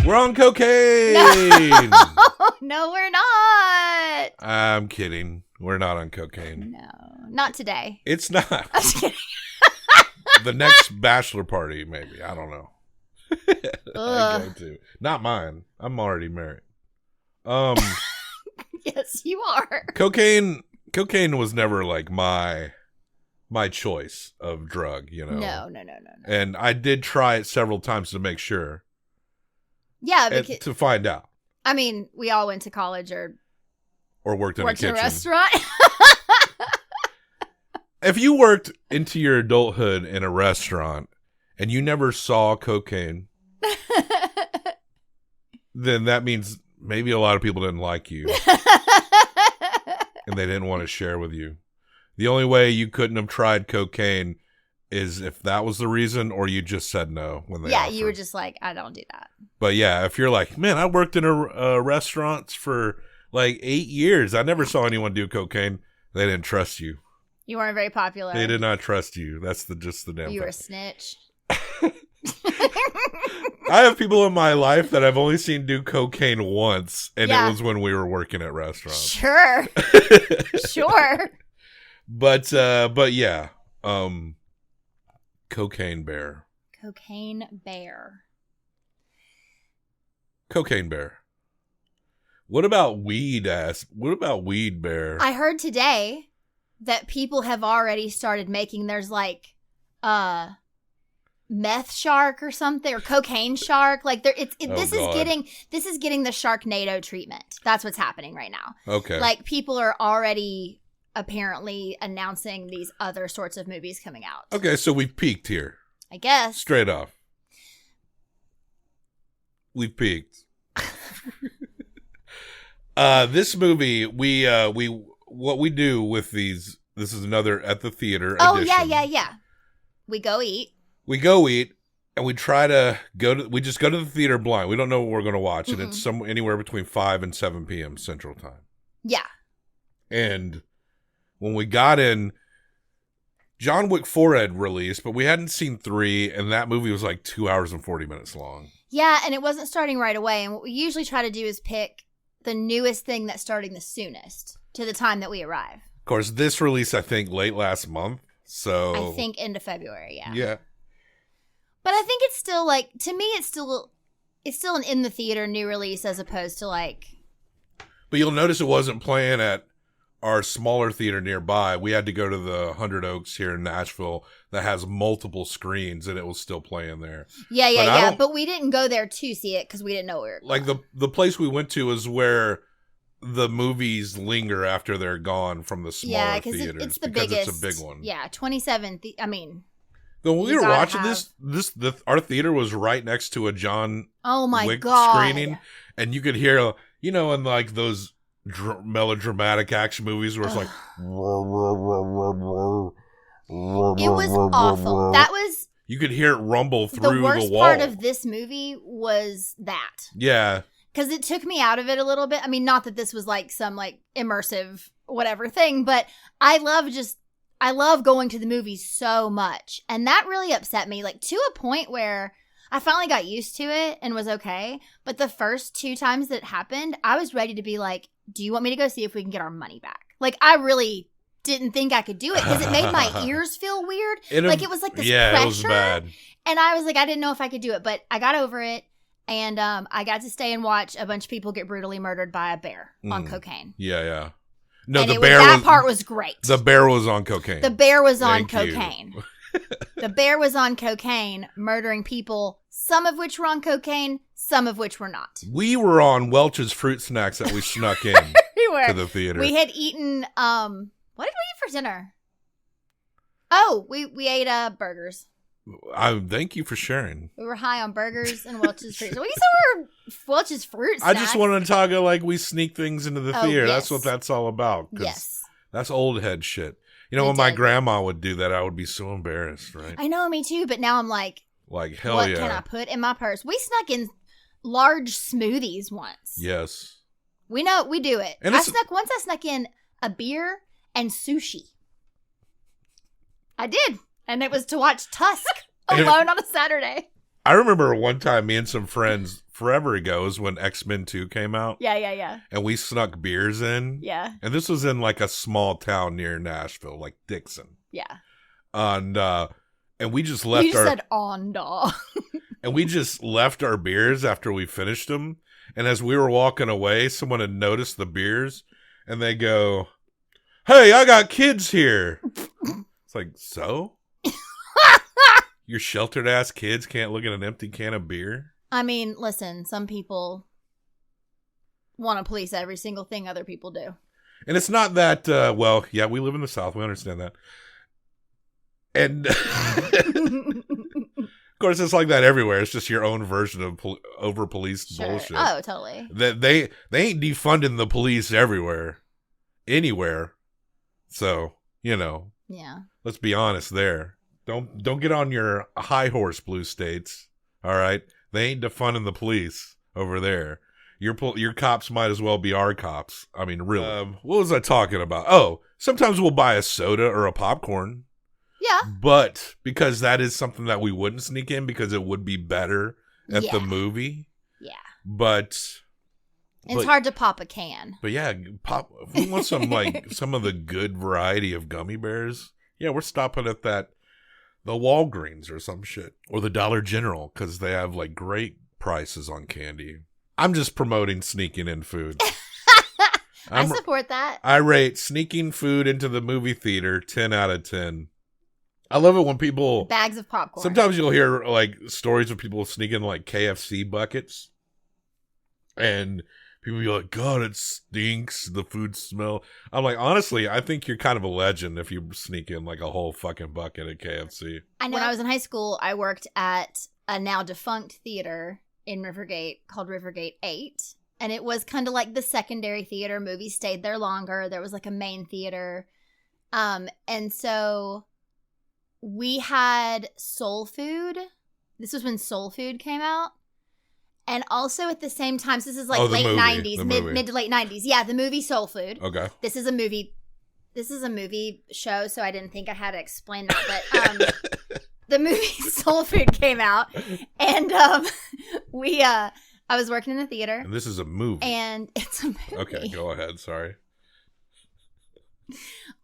We're on cocaine. No, we're not. I'm kidding. We're not on cocaine. No, not today. It's not. I'm just kidding. The next bachelor party, maybe. I don't know. I go to. Not mine. I'm already married. Yes, you are. Cocaine was never like my choice of drug, you know. No. And I did try it several times to make sure. Yeah, because to find out. I mean, we all went to college or worked in a kitchen. Restaurant. If you worked into your adulthood in a restaurant and you never saw cocaine, then that means maybe a lot of people didn't like you and they didn't want to share with you. The only way you couldn't have tried cocaine is if that was the reason, or you just said no when they offered. You were just like, I don't do that. But yeah, if you're like, man, I worked in a restaurants for like 8 years. I never saw anyone do cocaine. They didn't trust you. You weren't very popular. They did not trust you. That's just the damn thing. You were a snitch. I have people in my life that I've only seen do cocaine once, and it was when we were working at restaurants. Sure. Sure. But yeah. Cocaine bear. Cocaine bear. Cocaine bear. What about weed bear? I heard today that people have already started making theirs like meth shark or something, or cocaine shark. Like this is getting the Sharknado treatment. That's what's happening right now. Okay. Like people are already apparently announcing these other sorts of movies coming out. Okay, so we've peaked here. I guess. Straight off. We've peaked. This movie, we what we do with these, this is another at the theater edition. Yeah. We go eat, and we try to we just go to the theater blind. We don't know what we're going to watch, and it's anywhere between 5 and 7 p.m. Central Time. Yeah. And when we got in, John Wick 4 had released, but we hadn't seen 3, and that movie was like 2 hours and 40 minutes long. Yeah, and it wasn't starting right away, and what we usually try to do is pick the newest thing that's starting the soonest to the time that we arrive. Of course, this released, I think, late last month, so... I think end of February, yeah. Yeah. But I think it's still, like, to me, it's still an in-the-theater new release as opposed to, like... But you'll notice it wasn't playing at our smaller theater nearby. We had to go to the 100 Oaks here in Nashville that has multiple screens, and it was still playing there. Yeah. But we didn't go there to see it because we didn't know we were going. Like, the place we went to is where the movies linger after they're gone from the smaller theaters. Yeah, it's the biggest. It's a big one. Yeah, 27. When we were watching our theater was right next to a John Wick screening, and you could hear, in like those melodramatic action movies where it's like, it was awful. That was, you could hear it rumble through the wall. The worst part of this movie was that. Yeah. Because it took me out of it a little bit. I mean, not that this was like some like immersive whatever thing, but I love going to the movies so much. And that really upset me, like to a point where I finally got used to it and was okay. But the first 2 times that it happened, I was ready to be like, do you want me to go see if we can get our money back? Like, I really didn't think I could do it because it made my ears feel weird. It was like this pressure. It was bad. And I was like, I didn't know if I could do it, but I got over it. And I got to stay and watch a bunch of people get brutally murdered by a bear on cocaine. Yeah. No, and that part was great. The bear was on cocaine. The bear was on cocaine. The bear was on cocaine, murdering people, some of which were on cocaine, some of which were not. We were on Welch's fruit snacks that we snuck in to the theater. We had eaten, what did we eat for dinner? Oh, we ate burgers. Thank you for sharing. We were high on burgers and Welch's fruit. What do you say we're Welch's fruit snacks? I just wanted to talk like we sneak things into the theater. Yes. That's what that's all about. Yes. That's old head shit. When my grandma would do that, I would be so embarrassed, right? I know, me too. But now I'm like hell what yeah. Can I put in my purse? We snuck in large smoothies once. Yes. We do it. I snuck in a beer and sushi. I did. And it was to watch Tusk alone on a Saturday. I remember one time me and some friends forever ago is when X-Men 2 came out. Yeah. And we snuck beers in. Yeah. And this was in like a small town near Nashville, like Dixon. Yeah. And we just left you said Onda. And we just left our beers after we finished them. And as we were walking away, someone had noticed the beers. And they go, "Hey, I got kids here." It's like, so? Your sheltered ass kids can't look at an empty can of beer? I mean, listen, some people want to police every single thing other people do. And it's not that, well, yeah, we live in the South. We understand that. And of course, it's like that everywhere. It's just your own version of over-policed bullshit. Oh, totally. They ain't defunding the police everywhere. Anywhere. So, Yeah. Let's be honest there. Don't get on your high horse, blue states. All right? They ain't defunding the police over there. Your cops might as well be our cops. I mean, really. What was I talking about? Oh, sometimes we'll buy a soda or a popcorn. Yeah. But because that is something that we wouldn't sneak in because it would be better at the movie. Yeah. But it's hard to pop a can. But yeah, if we want some of the good variety of gummy bears, yeah, we're stopping at the Walgreens or some shit. Or the Dollar General, because they have like great prices on candy. I'm just promoting sneaking in food. I support that. I rate sneaking food into the movie theater 10 out of 10. I love it when people... Bags of popcorn. Sometimes you'll hear like stories of people sneaking like KFC buckets. And people be like, "God, it stinks. The food smell." I'm like, honestly, I think you're kind of a legend if you sneak in like a whole fucking bucket at KFC. I know. When I was in high school, I worked at a now defunct theater in Rivergate called Rivergate 8. And it was kind of like the secondary theater. Movies stayed there longer. There was like a main theater. And so we had soul food. This was when soul food came out. And also at the same time, so this is like late 90s, mid to late 90s. Yeah, the movie Soul Food. Okay. This is a movie show, so I didn't think I had to explain that. But the movie Soul Food came out, and I was working in the theater. And this is a movie. And it's a movie. Okay, go ahead. Sorry.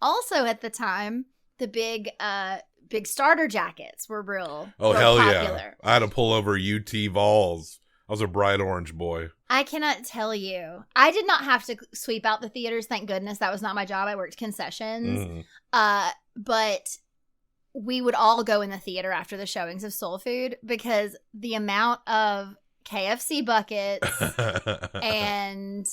Also at the time, the big starter jackets were real hell popular. Yeah. I had to pull over UT Vols. I was a bright orange boy. I cannot tell you. I did not have to sweep out the theaters. Thank goodness. That was not my job. I worked concessions. But we would all go in the theater after the showings of Soul Food because the amount of KFC buckets and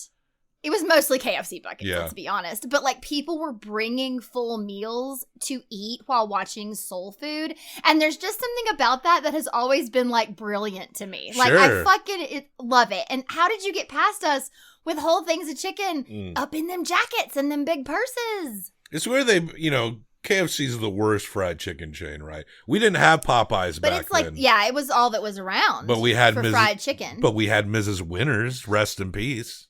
it was mostly KFC buckets, let's be honest. But like people were bringing full meals to eat while watching Soul Food. And there's just something about that has always been like brilliant to me. Like I fucking love it. And how did you get past us with whole things of chicken up in them jackets and them big purses? It's where they, KFC is the worst fried chicken chain, right? We didn't have Popeyes back then. But it's like, it was all that was around. But we had fried chicken. But we had Mrs. Winners, rest in peace.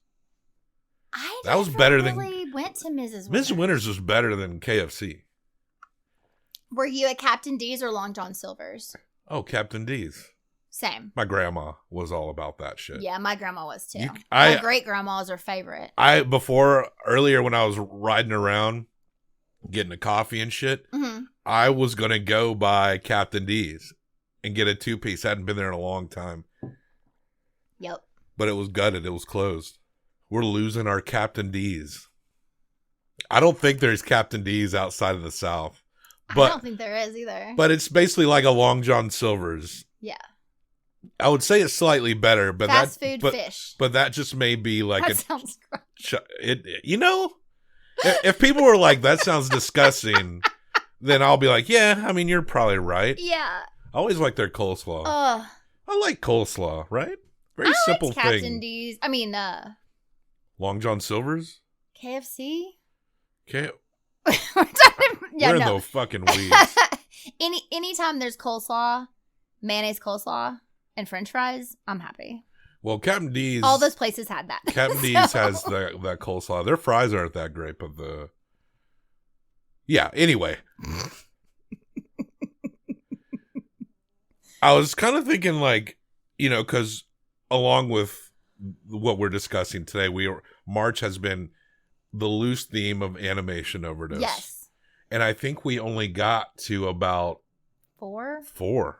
That was better really went to Mrs. Winners. Mrs. Winners was better than KFC. Were you at Captain D's or Long John Silver's? Oh, Captain D's. Same. My grandma was all about that shit. Yeah, my grandma was too. My great grandma was her favorite. Earlier when I was riding around getting a coffee and shit, I was gonna go by Captain D's and get a 2-piece. I hadn't been there in a long time. Yep. But it was gutted. It was closed. We're losing our Captain D's. I don't think there's Captain D's outside of the South. But, I don't think there is either. But it's basically like a Long John Silver's. Yeah. I would say it's slightly better, but fast food fish. But that just may be like that sounds gross. If people were like, "That sounds disgusting," then I'll be like, "Yeah, I mean, you're probably right." Yeah. I always like their coleslaw. I like coleslaw, right? Very simple thing. Captain D's. I mean, Long John Silver's? KFC? We're in the fucking weeds. Anytime there's coleslaw, mayonnaise coleslaw, and french fries, I'm happy. Well, Captain D's... all those places had that. Captain D's has that coleslaw. Their fries aren't that great, but yeah, anyway. I was kind of thinking like, because along with what we're discussing today, March has been the loose theme of animation overdose. Yes. And I think we only got to about 4.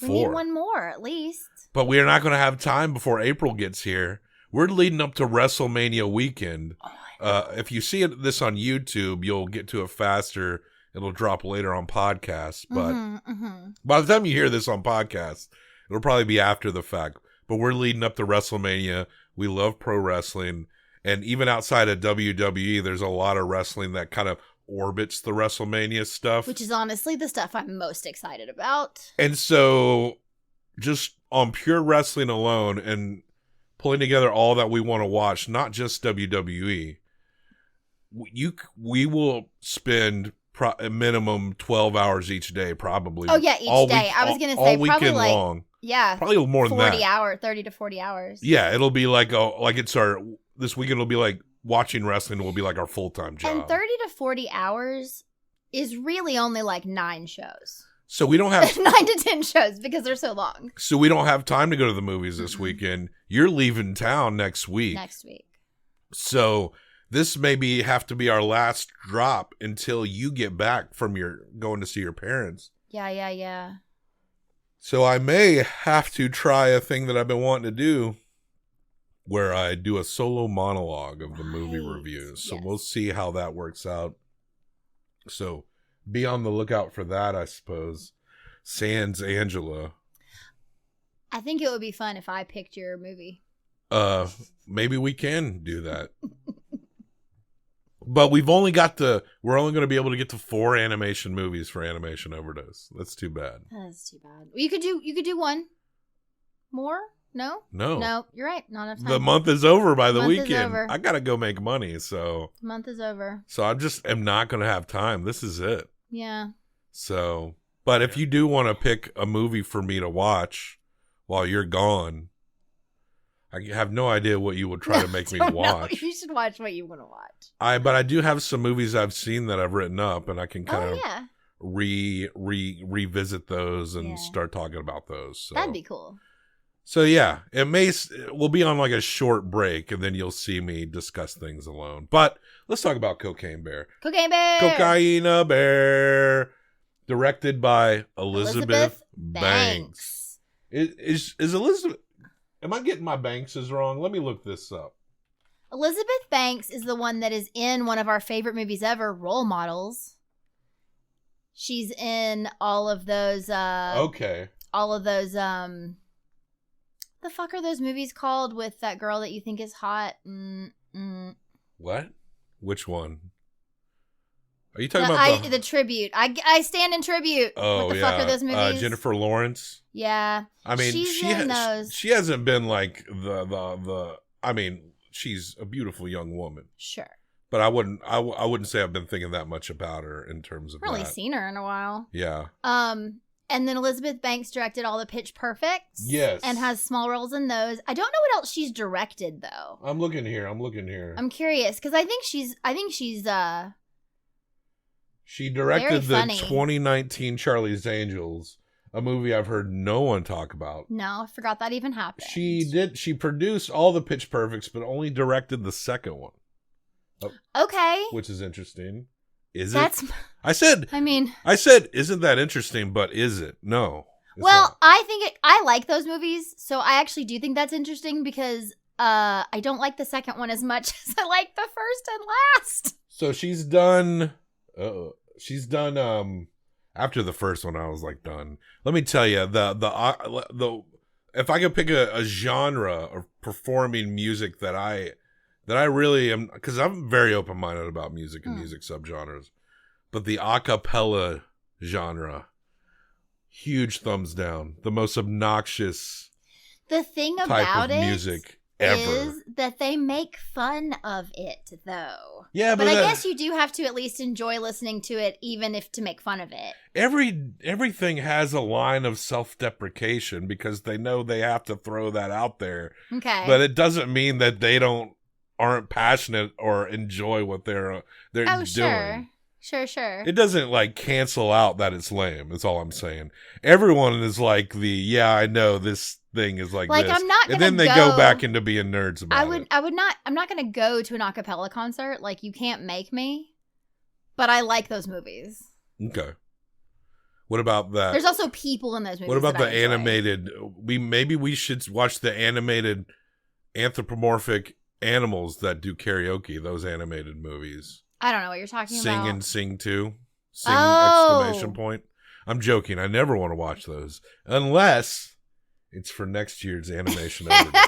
We need one more at least. But we are not going to have time before April gets here. We're leading up to WrestleMania weekend. If you see this on YouTube, you'll get to it faster. It'll drop later on podcasts. But by the time you hear this on podcasts, it'll probably be after the fact. But we're leading up to WrestleMania. We love pro wrestling. And even outside of WWE, there's a lot of wrestling that kind of orbits the WrestleMania stuff. Which is honestly the stuff I'm most excited about. And so just on pure wrestling alone and pulling together all that we want to watch, not just WWE, we will spend a minimum 12 hours each day, probably. Oh, yeah, each day. I was going to say probably like, long. Yeah. Probably more than that. 30 to 40 hours. Yeah, it'll be like this weekend will be like watching wrestling will be like our full-time job. And 30 to 40 hours is really only like 9 shows. So we don't have 9 to 10 shows because they're so long. So we don't have time to go to the movies this weekend. You're leaving town next week. So this maybe have to be our last drop until you get back from going to see your parents. Yeah. So I may have to try a thing that I've been wanting to do where I do a solo monologue of the movie reviews. So we'll see how that works out. So be on the lookout for that, I suppose. Sans Angela. I think it would be fun if I picked your movie. Maybe we can do that. But we're only going to be able to get to 4 animation movies for Animation Overdose. That's too bad. That's too bad. You could do one more? No, you're right. Not enough time. The month is over by the weekend. I gotta go make money, so the month is over. So I just am not gonna have time. This is it. Yeah. So, but if you do want to pick a movie for me to watch while you're gone, I have no idea what you would try to make me watch. You should watch what you want to watch. But I do have some movies I've seen that I've written up, and I can kind of revisit those and start talking about those. So. That'd be cool. So yeah, we'll be on like a short break, and then you'll see me discuss things alone. But let's talk about Cocaine Bear. Cocaine Bear, directed by Elizabeth Banks. Is Elizabeth? Am I getting my Bankses wrong? Let me look this up. Elizabeth Banks is the one that is in one of our favorite movies ever, Role Models. She's in all of those. All of those. The fuck are those movies called with that girl that you think is hot? What? Which one? Are you talking about the Tribute? I stand in Tribute. Oh, what the fuck are those movies? Jennifer Lawrence. Yeah, I mean, she hasn't been like the. I mean, she's a beautiful young woman. Sure. But I wouldn't say I've been thinking that much about her in terms of really seen her in a while. Yeah. And then Elizabeth Banks directed all the Pitch Perfects. Yes. And has small roles in those. I don't know what else she's directed though. I'm looking here. I'm curious because I think she's she directed the 2019 Charlie's Angels, a movie I've heard no one talk about. No, I forgot that even happened. She produced all the Pitch Perfects, but only directed the second one. Okay. Which is interesting. I said, isn't that interesting, but is it? No. Well, I like those movies, so I actually do think that's interesting because I don't like the second one as much as I like the first and last. So she's done after the first one I was like done. Let me tell you, the if I could pick a genre of performing music that I really am, because I'm very open-minded about music and music subgenres. But the a cappella genre, huge thumbs down. The most obnoxious type of music ever. Is that they make fun of it, though. Yeah, but I guess you do have to at least enjoy listening to it, even if to make fun of it. Everything has a line of self-deprecation because they know they have to throw that out there. Okay. But it doesn't mean that they aren't passionate or enjoy what they're doing. Sure. Sure. It doesn't like cancel out that it's lame. That's all I'm saying. Everyone is like I know this thing is like this. I'm not gonna and then they go back into being nerds about it. I'm not gonna go to an a cappella concert. Like, you can't make me. But I like those movies. Okay. What about that? There's also people in those movies. What about the animated? Maybe we should watch the animated anthropomorphic animals that do karaoke. Those animated movies. I don't know what you're talking about. Sing and Sing Too. Sing exclamation point. I'm joking. I never want to watch those unless it's for next year's animation overdose.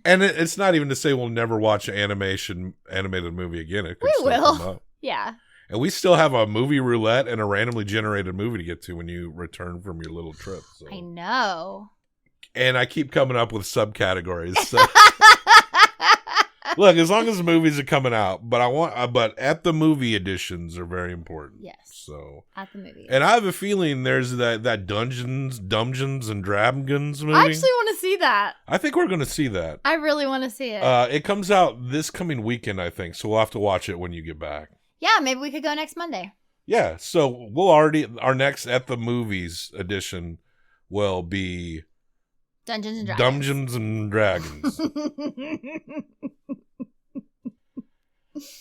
And it's not even to say we'll never watch an animated movie again. It could we still will. come up. Yeah. And we still have a movie roulette and a randomly generated movie to get to when you return from your little trip. So. I know. And I keep coming up with subcategories. So. Look, as long as the movies are coming out, but at the movie editions are very important. Yes. So at the movie. And I have a feeling there's that Dungeons and Dragons movie. I actually want to see that. I think we're going to see that. I really want to see it. It comes out this coming weekend, I think. So we'll have to watch it when you get back. Yeah, maybe we could go next Monday. Yeah, so our next At the Movies edition will be Dungeons and Dragons.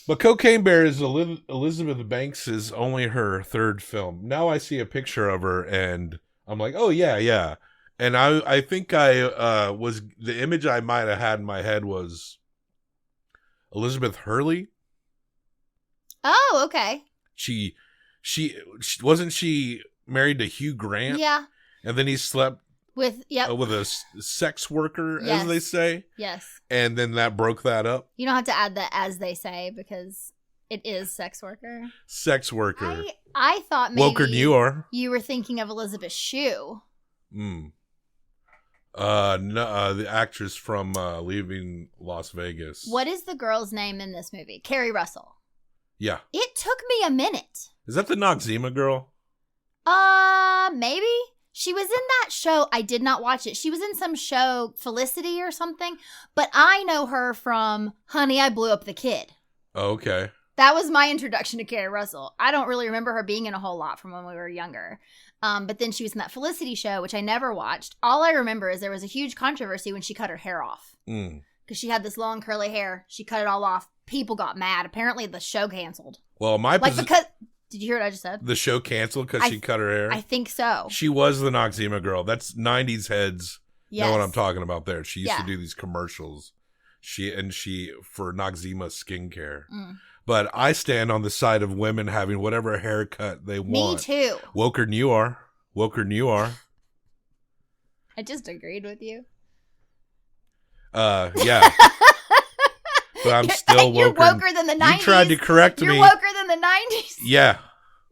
But Cocaine Bear is Elizabeth Banks' only her third film. Now I see a picture of her and I'm like, oh yeah. And I think was the image I might have had in my head was Elizabeth Hurley. Oh, okay. She wasn't she married to Hugh Grant? Yeah. And then he slept with a sex worker, yes. as they say. Yes. And then that broke that up. You don't have to add the "as they say" because it is sex worker. Sex worker. I thought maybe Woker you were thinking of Elizabeth Shue. No, the actress from Leaving Las Vegas. What is the girl's name in this movie? Carrie Russell. Yeah. It took me a minute. Is that the Noxzema girl? Maybe. She was in that show. I did not watch it. She was in some show, Felicity or something. But I know her from Honey, I Blew Up the Kid. Oh, okay. That was my introduction to Carrie Russell. I don't really remember her being in a whole lot from when we were younger. But then she was in that Felicity show, which I never watched. All I remember is there was a huge controversy when she cut her hair off. Because she had this long curly hair. She cut it all off. People got mad. Apparently the show canceled. Well, because... Did you hear what I just said? The show canceled because she cut her hair? I think so. She was the Noxzema girl. That's 90s heads. Yes. Know what I'm talking about there. She used to do these commercials. She for Noxzema skincare. But I stand on the side of women having whatever haircut they want. Me too. Woker you are. I just agreed with you. Yeah. But I'm still woker. You're woker than the 90s. You tried to correct me. You're woker than the 90s. Yeah.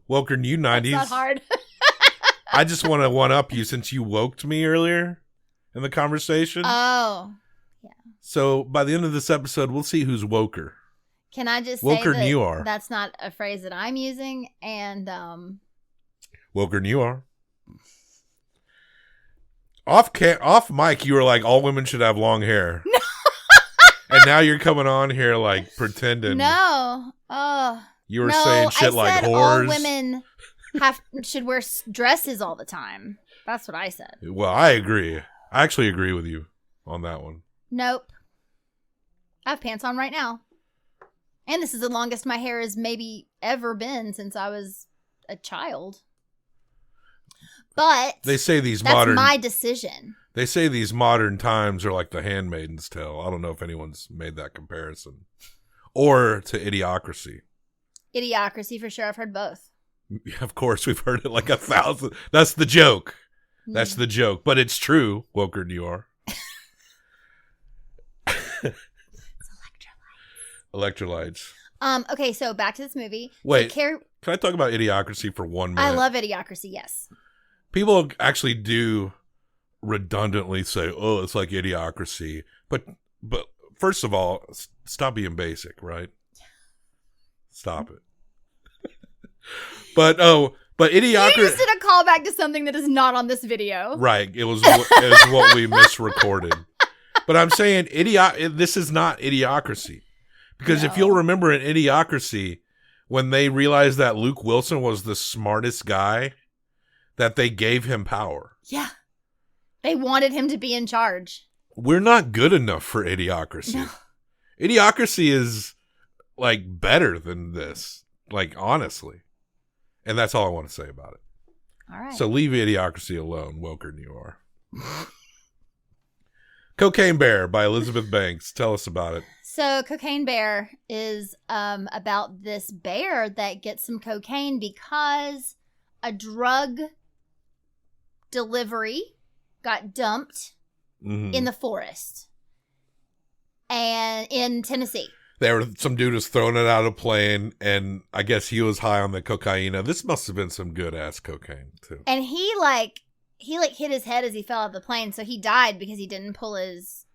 Woker you 90s. That's not hard. I just want to one-up you since you woked me earlier in the conversation. Oh. Yeah. So by the end of this episode, we'll see who's woker. Can I just woker say you are. That's not a phrase that I'm using, and woker you are. Off mic, you were like, all women should have long hair. No. And now you're coming on here like pretending. No. You were saying shit like whores. All women should wear dresses all the time. That's what I said. Well, I agree. I actually agree with you on that one. Nope. I have pants on right now. And this is the longest my hair has maybe ever been since I was a child. But they say that's my decision. They say these modern times are like The Handmaid's Tale. I don't know if anyone's made that comparison. Or to Idiocracy. Idiocracy for sure. I've heard both. Of course, we've heard it like 1,000. That's the joke. That's the joke. But it's true, woker you are. It's electrolytes. Okay, so back to this movie. Wait, can I talk about Idiocracy for 1 minute? I love Idiocracy, yes. People actually do redundantly say, oh, it's like Idiocracy. But first of all, stop being basic, right? Stop it. But Idiocracy... You just did a callback to something that is not on this video. Right. It was what we misrecorded. But I'm saying this is not Idiocracy. Because if you'll remember in Idiocracy, when they realized that Luke Wilson was the smartest guy, that they gave him power. Yeah. They wanted him to be in charge. We're not good enough for Idiocracy. No. Idiocracy is, like, better than this. Like, honestly. And that's all I want to say about it. All right. So leave Idiocracy alone, Wilker New are. Cocaine Bear by Elizabeth Banks. Tell us about it. So Cocaine Bear is about this bear that gets some cocaine because a drug delivery got dumped in the forest and in Tennessee. Some dude was throwing it out of a plane, and I guess he was high on the cocaine. This must have been some good ass cocaine too. And he hit his head as he fell out of the plane, so he died because he didn't pull his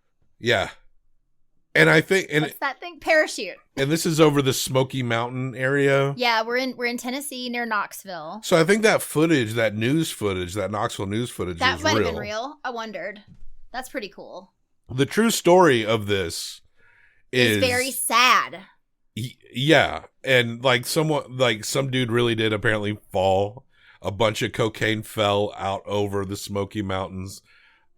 And I think what's that thing? Parachute. And this is over the Smoky Mountain area. Yeah, we're in Tennessee near Knoxville. So I think that footage, that news footage, that Knoxville news footage, that is might real. have been real. I wondered. That's pretty cool. The true story of this is very sad. Yeah, and some dude really did apparently fall. A bunch of cocaine fell out over the Smoky Mountains.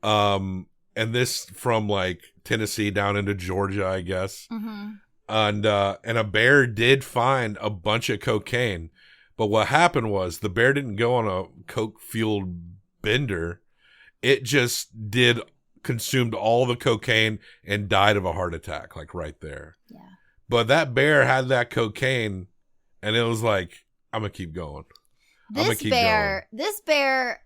And this from like Tennessee down into Georgia, I guess. Mm-hmm. And a bear did find a bunch of cocaine. But what happened was the bear didn't go on a coke-fueled bender. It just consumed all the cocaine and died of a heart attack, like right there. Yeah. But that bear had that cocaine, and it was like, I'm going to keep going. This bear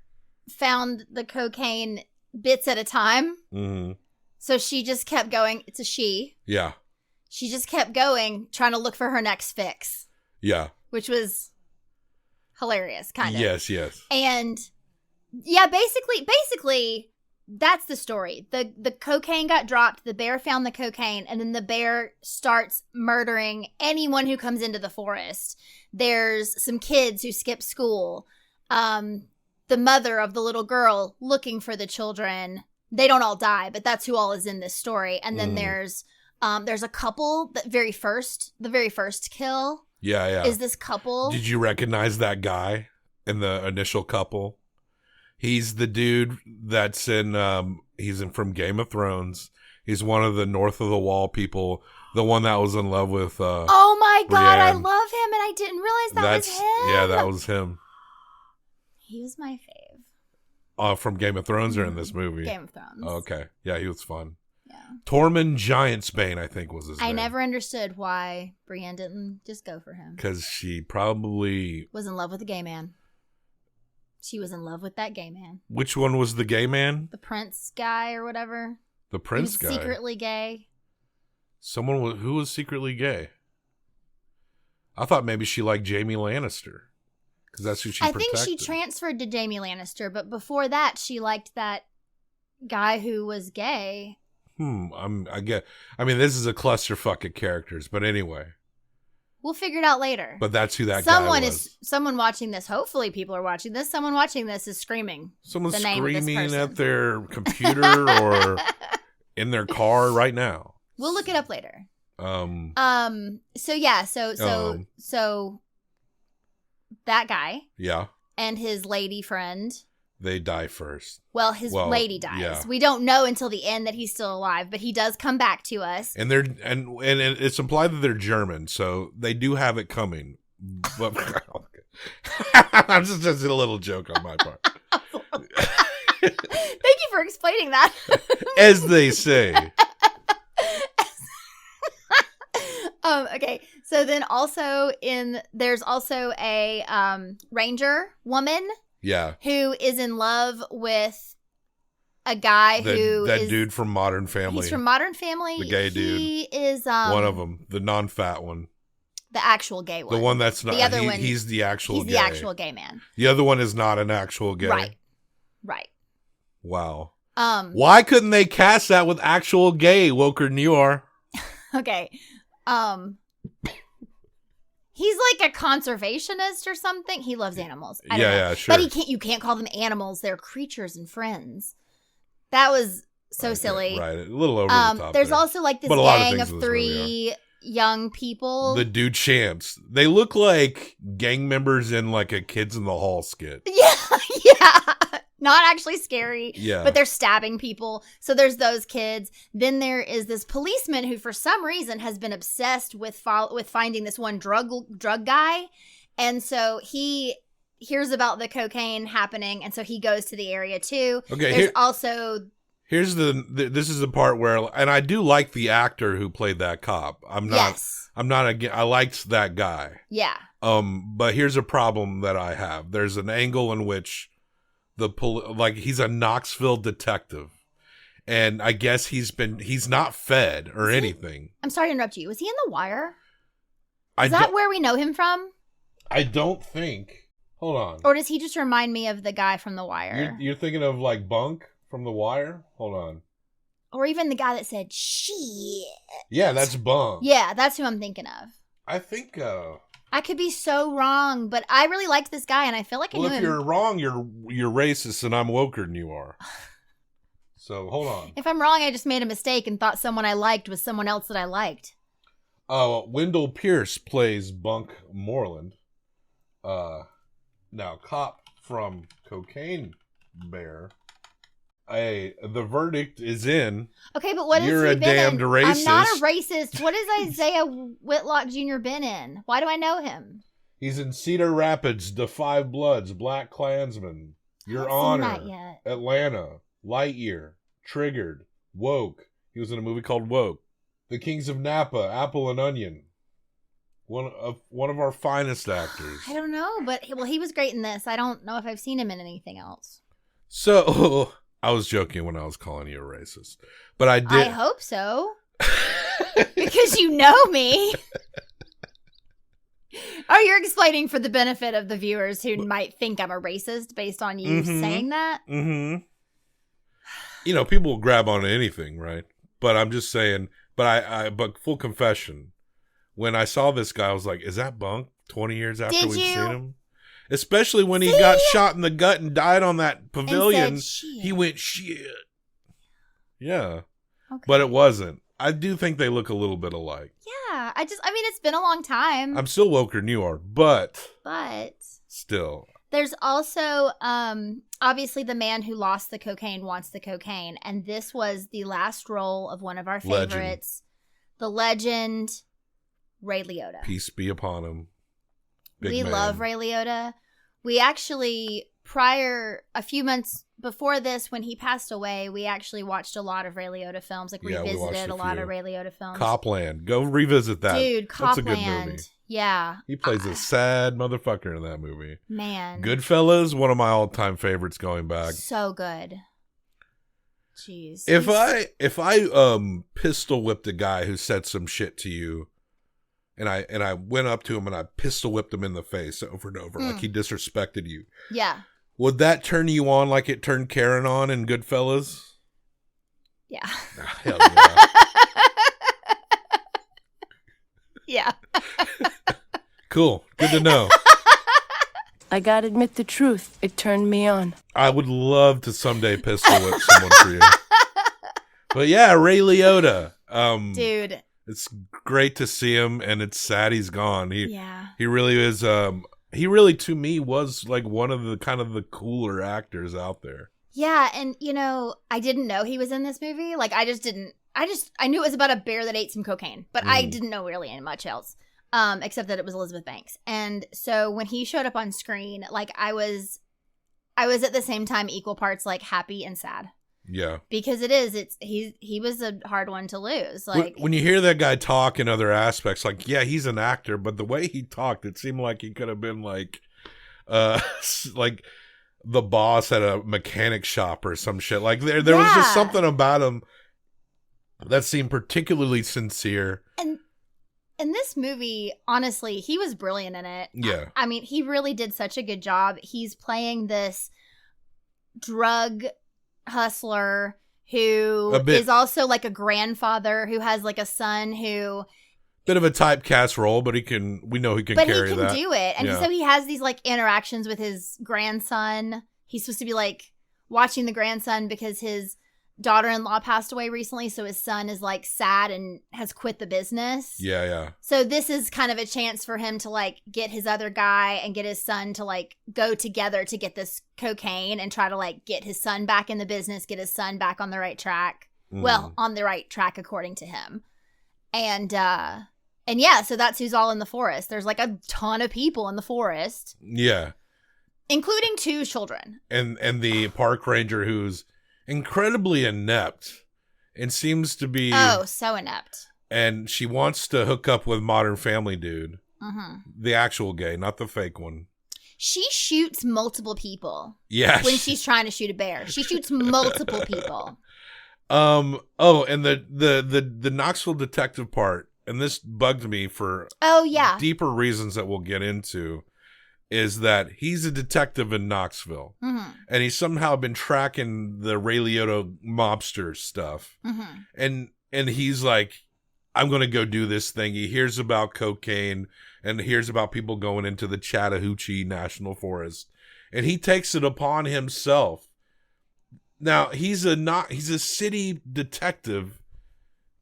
found the cocaine bits at a time. Mm-hmm. So she just kept going. It's a she. Yeah. She just kept going, trying to look for her next fix. Yeah. Which was hilarious, kind of. Yes. And yeah, basically, that's the story. The cocaine got dropped, the bear found the cocaine, and then the bear starts murdering anyone who comes into the forest. There's some kids who skip school. The mother of the little girl looking for the children. They don't all die, but that's who all is in this story. And then there's a couple the very first kill. Yeah. Is this couple. Did you recognize that guy in the initial couple? He's the dude that's he's from Game of Thrones. He's one of the North of the Wall people. The one that was in love with oh my God, Brienne. I love him, and I didn't realize that was him. Yeah, that was him. He was my fave. From Game of Thrones or in this movie? Game of Thrones. Oh, okay. Yeah, he was fun. Yeah. Tormund Giantsbane, I think, was his name. I never understood why Brienne didn't just go for him. Because she probably was in love with a gay man. She was in love with that gay man. Which one was the gay man? The prince guy or whatever. The prince guy? Secretly gay. Who was secretly gay? I thought maybe she liked Jaime Lannister. Because that's who she protected. I think she transferred to Jaime Lannister, but before that, she liked that guy who was gay. I mean, this is a clusterfuck of characters, but anyway. We'll figure it out later. But that's who that guy was. Someone watching this, hopefully people are watching this, someone watching this is screaming. Someone's screaming at their computer or in their car right now. We'll look it up later. So that guy. Yeah. And his lady friend. They die first. Well, his lady dies. Yeah. We don't know until the end that he's still alive, but he does come back to us. And it's implied that they're German, so they do have it coming. But I'm just a little joke on my part. Thank you for explaining that. As they say. Okay. So then there's also a ranger woman. Yeah. Who is in love with a guy that dude from Modern Family. He's from Modern Family. The gay dude. He is one of them, the non-fat one. The actual gay one. The one that's not. The other one. He's the actual. He's gay. the actual gay man. The other one is not an actual gay. Right. Wow. Why couldn't they cast that with actual gay Wilker Newar? Okay. He's like a conservationist or something. He loves animals. I don't know. Yeah, sure. But you can't call them animals. They're creatures and friends. That was so silly. Right. A little over the top. There's also like this gang of three. young people. The dude champs. They look like gang members in like a Kids in the Hall skit. Yeah, yeah. Not actually scary, but they're stabbing people. So there's those kids. Then there is this policeman who, for some reason, has been obsessed with finding this one drug guy, and so he hears about the cocaine happening, and so he goes to the area too. Okay, Here's this is the part where, and I do like the actor who played that cop. I liked that guy. Yeah. But here's a problem that I have. There's an angle in which he's a Knoxville detective, and I guess he's not fed or anything. I'm sorry to interrupt you. Was he in The Wire? Is that where we know him from? I don't think. Hold on. Or does he just remind me of the guy from The Wire? You're thinking of like Bunk from The Wire? Hold on. Or even the guy that said, shit. Yeah, that's Bunk. Yeah, that's who I'm thinking of. I think... I could be so wrong, but I really liked this guy, and I feel like I knew him. Well, if you're wrong, you're racist, and I'm woker than you are. So, hold on. If I'm wrong, I just made a mistake and thought someone I liked was someone else that I liked. Wendell Pierce plays Bunk Moreland. Now, cop from Cocaine Bear. The verdict is in. Okay, but what is You're a damned racist. I'm not a racist. What has Isaiah Whitlock Jr. been in? Why do I know him? He's in Cedar Rapids, The Five Bloods, Black Klansman, Your Honor, Atlanta, Lightyear, Triggered, Woke. He was in a movie called Woke. The Kings of Napa, Apple and Onion. One of our finest actors. I don't know, but he was great in this. I don't know if I've seen him in anything else. So, I was joking when I was calling you a racist, but I did. I hope so. Because you know me. Oh, you're explaining for the benefit of the viewers who might think I'm a racist based on you saying that? Mm-hmm. You know, people will grab onto anything, right? But I'm just saying, but full confession, when I saw this guy, I was like, is that Bunk 20 years after we've seen him? Especially when he got shot in the gut and died on that pavilion. He went, shit. Yeah. Okay. But it wasn't. I do think they look a little bit alike. Yeah. It's been a long time. I'm still woker than you are, but still. There's also, obviously the man who lost the cocaine wants the cocaine. And this was the last role of one of our favorites. The legend, Ray Liotta. Peace be upon him. We love Ray Liotta. We actually, a few months before this, when he passed away, we actually watched a lot of Ray Liotta films. Revisited a lot of Ray Liotta films. Copland. Go revisit that. Dude, Copland. That's a good movie. Yeah. He plays a sad motherfucker in that movie. Man. Goodfellas, one of my all-time favorites going back. So good. Jeez. If I pistol whipped a guy who said some shit to you, and I went up to him and I pistol whipped him in the face over and over, like he disrespected you. Yeah. Would that turn you on like it turned Karen on in Goodfellas? Yeah. Hell yeah. Yeah. Cool. Good to know. I gotta admit the truth. It turned me on. I would love to someday pistol whip someone for you. But yeah, Ray Liotta. Dude. It's great to see him, and it's sad he's gone. He really is. He really, to me, was like one of the kind of the cooler actors out there. Yeah, and I didn't know he was in this movie. Like, I knew it was about a bear that ate some cocaine, but I didn't know really much else, except that it was Elizabeth Banks. And so when he showed up on screen, like I was at the same time equal parts like happy and sad. Yeah. Because he was a hard one to lose. Like when you hear that guy talk in other aspects, like, yeah, he's an actor, but the way he talked, it seemed like he could have been like like the boss at a mechanic shop or some shit. Like there was just something about him that seemed particularly sincere. And in this movie, honestly, he was brilliant in it. Yeah. I mean, he really did such a good job. He's playing this drug hustler who is also like a grandfather who has like a son who bit of a typecast role, but we know he can carry that. But he can do it. And so he has these like interactions with his grandson. He's supposed to be like watching the grandson because his daughter-in-law passed away recently, so his son is like sad and has quit the business. Yeah. So this is kind of a chance for him to like get his other guy and get his son to like go together to get this cocaine and try to like get his son back in the business, get his son back on the right track. Well, on the right track according to him. And yeah, so that's who's all in the forest. There's like a ton of people in the forest. Yeah. Including 2 children. And the park ranger who's incredibly inept and seems to be... Oh, so inept. And she wants to hook up with Modern Family dude. Mm-hmm. The actual gay, not the fake one. She shoots multiple people. Yeah. When she's trying to shoot a bear. She shoots multiple people. And the Knoxville detective part, and this bugged me for deeper reasons that we'll get into, is that he's a detective in Knoxville. Mm-hmm. And he's somehow been tracking the Ray Liotta mobster stuff. Mm-hmm. And he's like, I'm going to go do this thing. He hears about cocaine and hears about people going into the Chattahoochee National Forest. And he takes it upon himself. Now, he's a city detective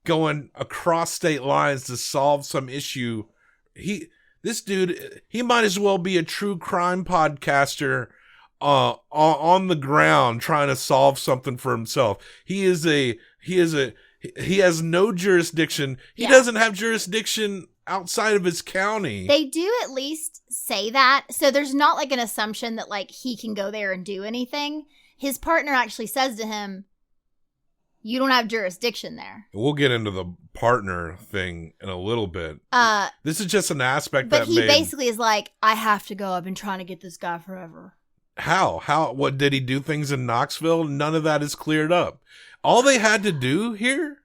going across state lines to solve some issue. This dude, he might as well be a true crime podcaster on the ground trying to solve something for himself. He has no jurisdiction. He doesn't have jurisdiction outside of his county. They do at least say that. So there's not like an assumption that like he can go there and do anything. His partner actually says to him, you don't have jurisdiction there. We'll get into the partner thing in a little bit. This is just an aspect but he basically is like, I have to go. I've been trying to get this guy forever. How? What, did he do things in Knoxville? None of that is cleared up. All they had to do here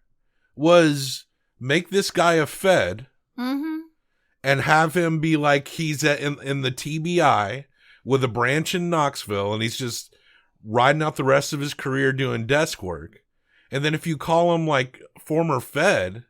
was make this guy a Fed and have him be like he's in the TBI with a branch in Knoxville, and he's just riding out the rest of his career doing desk work. And then if you call him like former Fed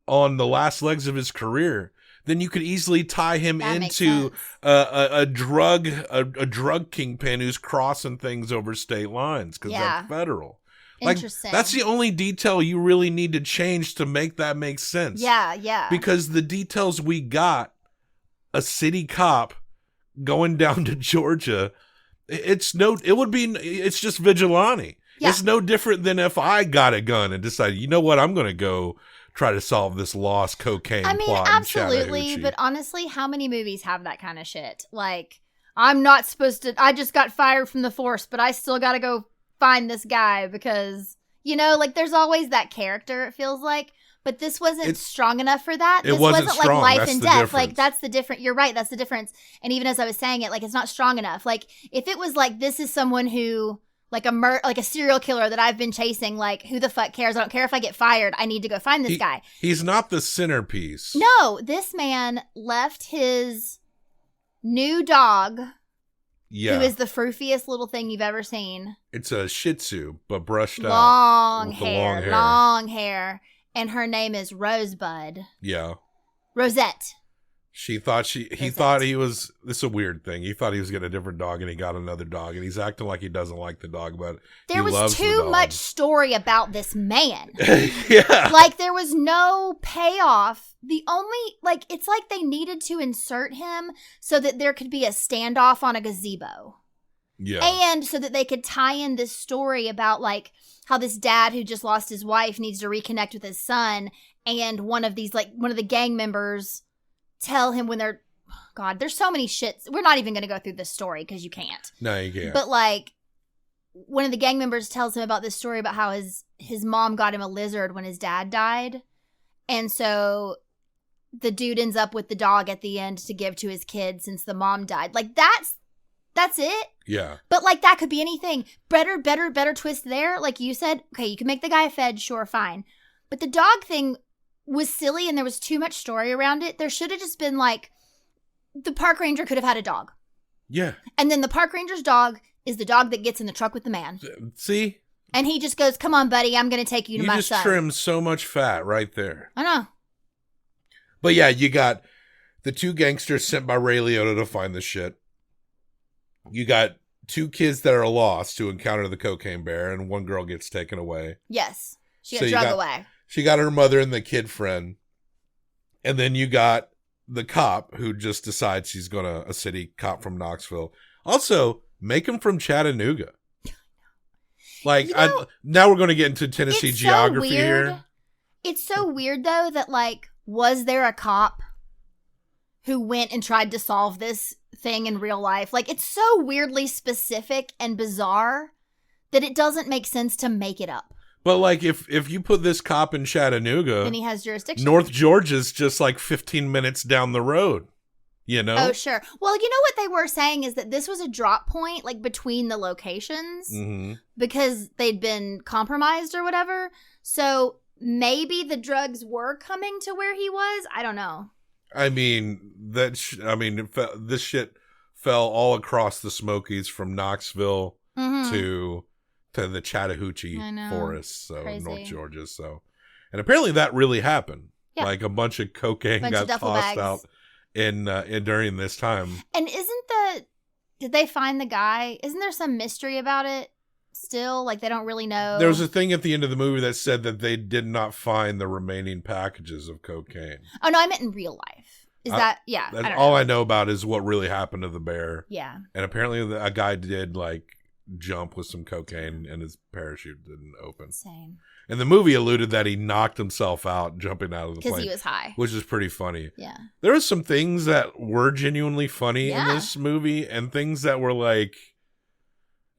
on the last legs of his career, then you could easily tie him into a drug kingpin who's crossing things over state lines because that's federal. Interesting. Like, that's the only detail you really need to change to make that make sense. Yeah. Because the details we got, a city cop going down to Georgia, it's just vigilante. Yeah. It's no different than if I got a gun and decided, you know what, I'm going to go try to solve this lost cocaine plot. I mean, absolutely, but honestly, how many movies have that kind of shit? Like, I just got fired from the force, but I still got to go find this guy because, you know, like there's always that character, it feels like. But this wasn't strong enough for that. This wasn't like life and death. Like, that's the difference. You're right. That's the difference. And even as I was saying it, like, it's not strong enough. Like, if it was like, this is someone who, like a serial killer that I've been chasing, like, who the fuck cares? I don't care if I get fired. I need to go find this guy. He's not the centerpiece. No, this man left his new dog, who is the froofiest little thing you've ever seen. It's a Shih Tzu, but brushed out. Long hair. And her name is Rosebud. Yeah. Rosette. He thought he was, this is a weird thing. He thought he was getting a different dog and he got another dog and he's acting like he doesn't like the dog, but there was too much story about this man. Yeah. Like, there was no payoff. The only, like, it's like they needed to insert him so that there could be a standoff on a gazebo. Yeah. And so that they could tie in this story about, like, how this dad who just lost his wife needs to reconnect with his son, and one of the gang members tell him when they're, God, there's so many shits. We're not even going to go through this story because you can't. No, you can't. But, like, one of the gang members tells him about this story about how his mom got him a lizard when his dad died. And so the dude ends up with the dog at the end to give to his kid since the mom died. Like, that's it. Yeah. But, like, that could be anything. Better twist there. Like you said, okay, you can make the guy a Fed, sure, fine. But the dog thing was silly and there was too much story around it. There should have just been, like, the park ranger could have had a dog. Yeah. And then the park ranger's dog is the dog that gets in the truck with the man. See? And he just goes, come on, buddy, I'm going to take you to my son. You just trimmed so much fat right there. I know. But, yeah, you got the 2 gangsters sent by Ray Liotta to find the shit. You got two kids that are lost who encounter the cocaine bear, and one girl gets taken away. Yes. She got drug away. She got her mother and the kid friend. And then you got the cop who just decides he's a city cop from Knoxville. Also, make him from Chattanooga. Like, now we're going to get into Tennessee geography here. It's so weird, though, that, like, was there a cop who went and tried to solve this thing in real life? Like, it's so weirdly specific and bizarre that it doesn't make sense to make it up. But, like, if you put this cop in Chattanooga, then he has jurisdiction. North Georgia's just like 15 minutes down the road, you know? Oh, sure. Well, you know what they were saying is that this was a drop point, like, between the locations because they'd been compromised or whatever. So maybe the drugs were coming to where he was. I don't know. I mean, this shit fell all across the Smokies from Knoxville to the Chattahoochee forests, so crazy. North Georgia. So, and apparently that really happened. Yeah. Like a bunch of cocaine got tossed out in during this time. And did they find the guy? Isn't there some mystery about it still? Like they don't really know. There was a thing at the end of the movie that said that they did not find the remaining packages of cocaine. Oh no, I meant in real life. Is that That's all I know about is what really happened to the bear. Yeah. And apparently a guy did like jump with some cocaine and his parachute didn't open. Insane. And the movie alluded that he knocked himself out jumping out of the plane. Because he was high. Which is pretty funny. Yeah. There were some things that were genuinely funny in this movie and things that were like,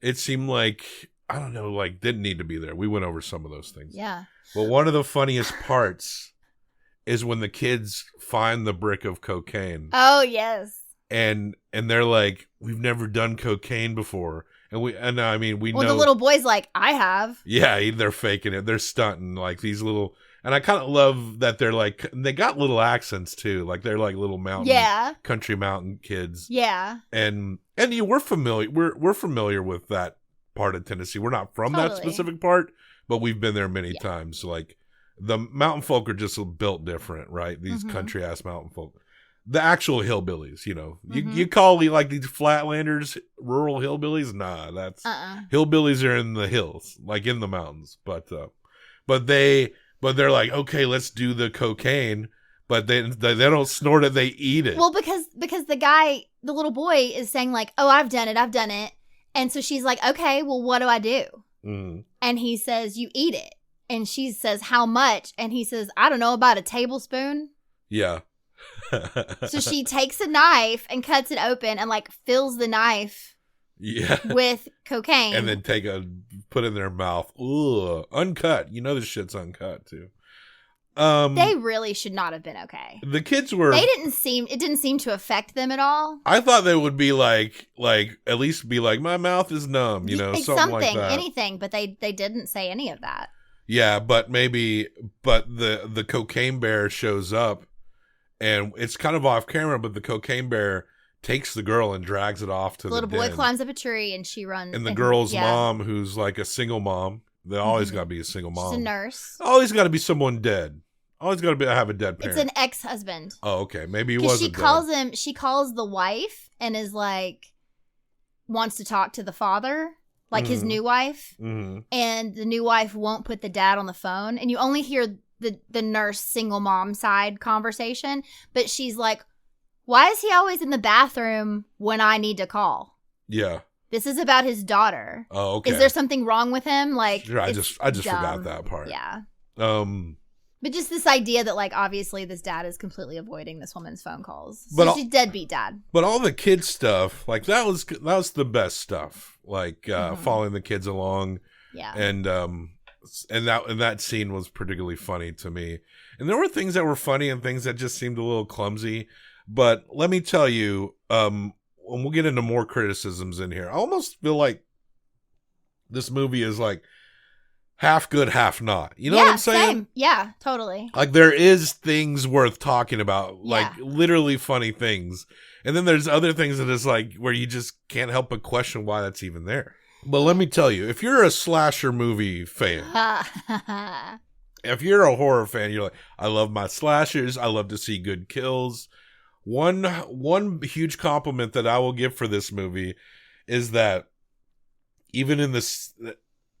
it seemed like, I don't know, like didn't need to be there. We went over some of those things. Yeah. But one of the funniest parts is when the kids find the brick of cocaine. Oh, yes. And they're like, we've never done cocaine before. And I mean, we know. Well, the little boy's like, I have. Yeah, they're faking it. They're stunting like these little. And I kind of love that they're like, they got little accents too. Like they're like little mountain, country mountain kids. Yeah. And we're familiar. We're familiar with that part of Tennessee. We're not from that specific part, but we've been there many times. Like the mountain folk are just built different, right? These country ass mountain folk. The actual hillbillies, you know, you call like these flatlanders rural hillbillies. Nah, that's hillbillies are in the hills, like in the mountains. But they're like, okay, let's do the cocaine, but they don't snort it, they eat it. Well, because the little boy is saying like, oh, I've done it, and so she's like, okay, well, what do I do? And he says, you eat it, and she says, how much? And he says, I don't know, about a tablespoon. Yeah. So she takes a knife and cuts it open and like fills the knife with cocaine. And then put it in their mouth. Ugh, uncut. You know this shit's uncut too. They really should not have been okay. The kids were it didn't seem to affect them at all. I thought they would be like at least be like, my mouth is numb, you know, something like that. Anything, but they didn't say any of that. Yeah, but the cocaine bear shows up. And it's kind of off camera, but the cocaine bear takes the girl and drags it off to the little den. boy climbs up a tree and she runs. And the girl's mom, who's like a single mom, they always got to be a single mom. She's a nurse. Always got to be someone dead. Always got to have a dead parent. It's an ex-husband. Oh, okay. Maybe he wasn't dead. She calls the wife and is like, wants to talk to the father, like his new wife. And the new wife won't put the dad on the phone. And you only hear the nurse single mom side conversation, but she's like, why is he always in the bathroom when I need to call? Yeah. This is about his daughter. Oh, okay. Is there something wrong with him? Like, sure, I just forgot that part. Yeah. But just this idea that like obviously this dad is completely avoiding this woman's phone calls. So she's deadbeat dad. But all the kids stuff, like that was the best stuff. Like following the kids along. Yeah. And that scene was particularly funny to me. And there were things that were funny and things that just seemed a little clumsy. But let me tell you, when we'll get into more criticisms in here, I almost feel like this movie is like half good, half not. You know what I'm saying? Same. Yeah, totally. Like there is things worth talking about, like literally funny things. And then there's other things that is like where you just can't help but question why that's even there. But let me tell you, if you're a slasher movie fan, if you're a horror fan, you're like, I love my slashers. I love to see good kills. One huge compliment that I will give for this movie is that even in this,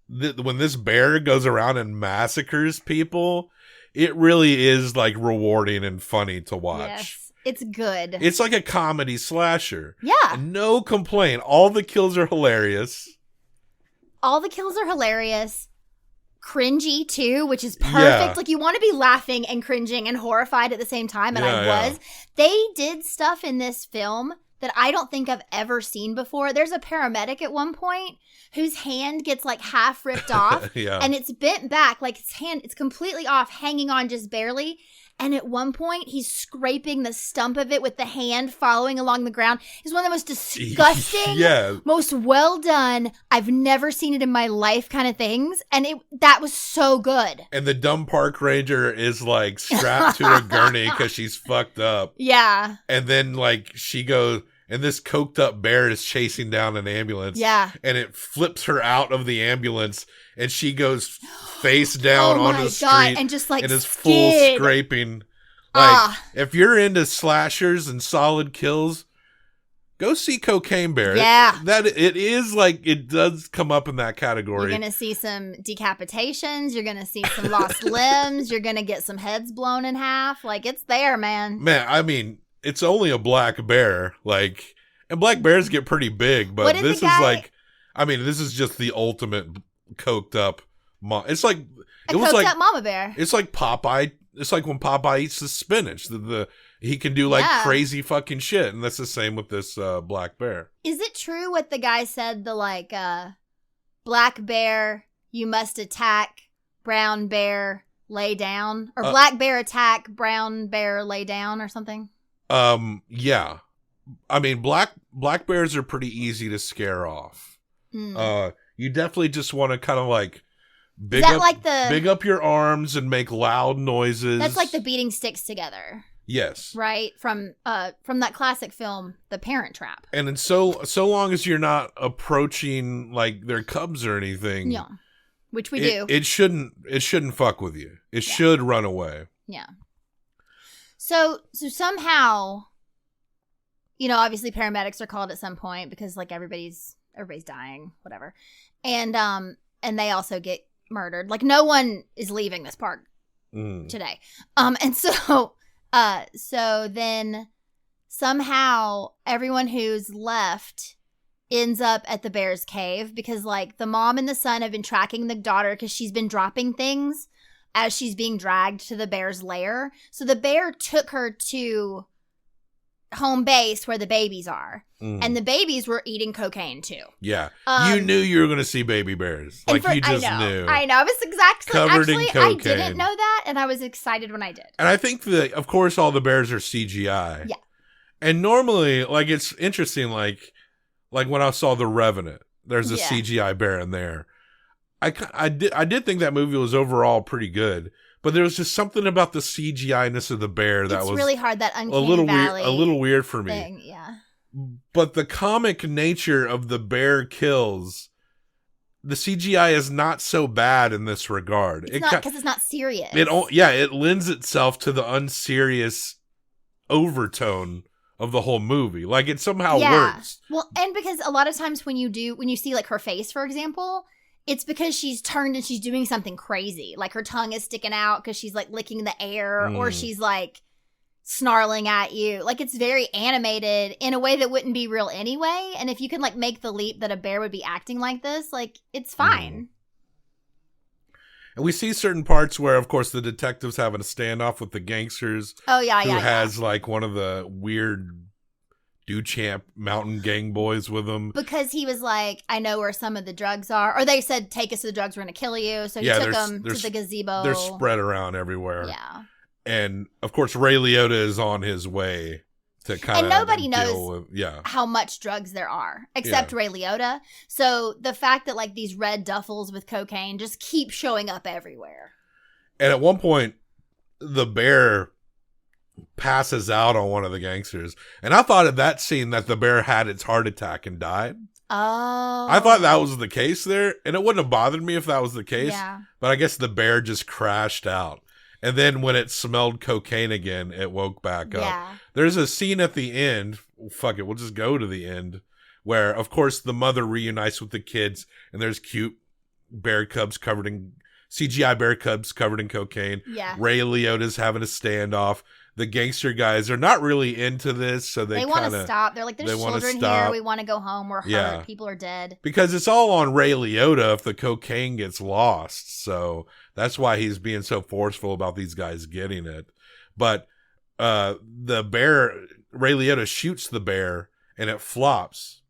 when this bear goes around and massacres people, it really is like rewarding and funny to watch. Yes, it's good. It's like a comedy slasher. Yeah. And no complaint. All the kills are hilarious. Cringy too, which is perfect. Yeah. Like you want to be laughing and cringing and horrified at the same time, and I was. They did stuff in this film that I don't think I've ever seen before. There's a paramedic at one point whose hand gets like half ripped off and it's bent back, like his hand, it's completely off, hanging on just barely. And at one point, he's scraping the stump of it with the hand following along the ground. It's one of the most disgusting, most well done, I've never seen it in my life kind of things. And that was so good. And the dumb park ranger is like strapped to a gurney because she's fucked up. Yeah. And then like she goes, and this coked up bear is chasing down an ambulance. Yeah. And it flips her out of the ambulance. And she goes face down onto the street and just like and is full scraping. Like if you're into slashers and solid kills, go see Cocaine Bear. Yeah, it is like it does come up in that category. You're gonna see some decapitations. You're gonna see some lost limbs. You're gonna get some heads blown in half. Like it's there, man. Man, I mean, it's only a black bear. Like, and black bears get pretty big, but this is like, I mean, this is just the ultimate coked up it's like it was like up mama bear. It's like Popeye. It's like when Popeye eats the spinach. He can do like crazy fucking shit, and that's the same with this black bear. Is it true what the guy said? The like black bear, you must attack. Brown bear, lay down, or black bear attack. Brown bear, lay down, or something. Yeah. I mean, black bears are pretty easy to scare off. You definitely just want to kind of like big up your arms and make loud noises. That's like the beating sticks together. Yes. Right? From that classic film, The Parent Trap. And then so long as you're not approaching like their cubs or anything. Yeah. Which we do. It shouldn't fuck with you. It should run away. Yeah. So somehow, you know, obviously paramedics are called at some point because like everybody's dying, whatever. And they also get murdered. Like no one is leaving this park today. And so then somehow everyone who's left ends up at the bear's cave because like the mom and the son have been tracking the daughter because she's been dropping things as she's being dragged to the bear's lair. So the bear took her to home base where the babies are. And the babies were eating cocaine too. Yeah. You knew you were going to see baby bears. Like you just knew. I know. I was exactly covered in cocaine. I didn't know that and I was excited when I did. And I think that of course all the bears are CGI. Yeah. And normally like it's interesting like when I saw The Revenant, there's a CGI bear in there. I did think that movie was overall pretty good. But there was just something about the CGI-ness of the bear that was really hard. That uncanny valley a little weird for me. Thing, yeah. But the comic nature of the bear kills, the CGI is not so bad in this regard. It's not because it's not serious. It lends itself to the unserious overtone of the whole movie. Like it somehow works. Well, and because a lot of times when you see like her face, for example. It's because she's turned and she's doing something crazy. Like her tongue is sticking out because she's like licking the air or she's like snarling at you. Like it's very animated in a way that wouldn't be real anyway. And if you can like make the leap that a bear would be acting like this, like it's fine. And we see certain parts where, of course, the detective's having a standoff with the gangsters. Oh, yeah, who has like one of the weird Duchamp mountain gang boys with him because he was like, I know where some of the drugs are, or they said take us to the drugs, we're gonna kill you, so he took them to the gazebo. They're spread around everywhere. Yeah. And of course Ray Liotta is on his way to kind of, and nobody knows how much drugs there are except Ray Liotta, so the fact that like these red duffels with cocaine just keep showing up everywhere. And at one point the bear passes out on one of the gangsters. And I thought at that scene that the bear had its heart attack and died. Oh. I thought that was the case there. And it wouldn't have bothered me if that was the case. Yeah. But I guess the bear just crashed out. And then when it smelled cocaine again, it woke back up. Yeah. There's a scene at the end. Fuck it. We'll just go to the end. where, of course, the mother reunites with the kids, and there's cute bear cubs covered in CGI bear cubs covered in cocaine. Yeah. Ray Liotta's having a standoff. The gangster guys are not really into this, so they want to stop. They're like, there's children here. We want to go home. We're hurt. People are dead. Because it's all on Ray Liotta if the cocaine gets lost. So that's why he's being so forceful about these guys getting it. But the bear, Ray Liotta shoots the bear, and it flops.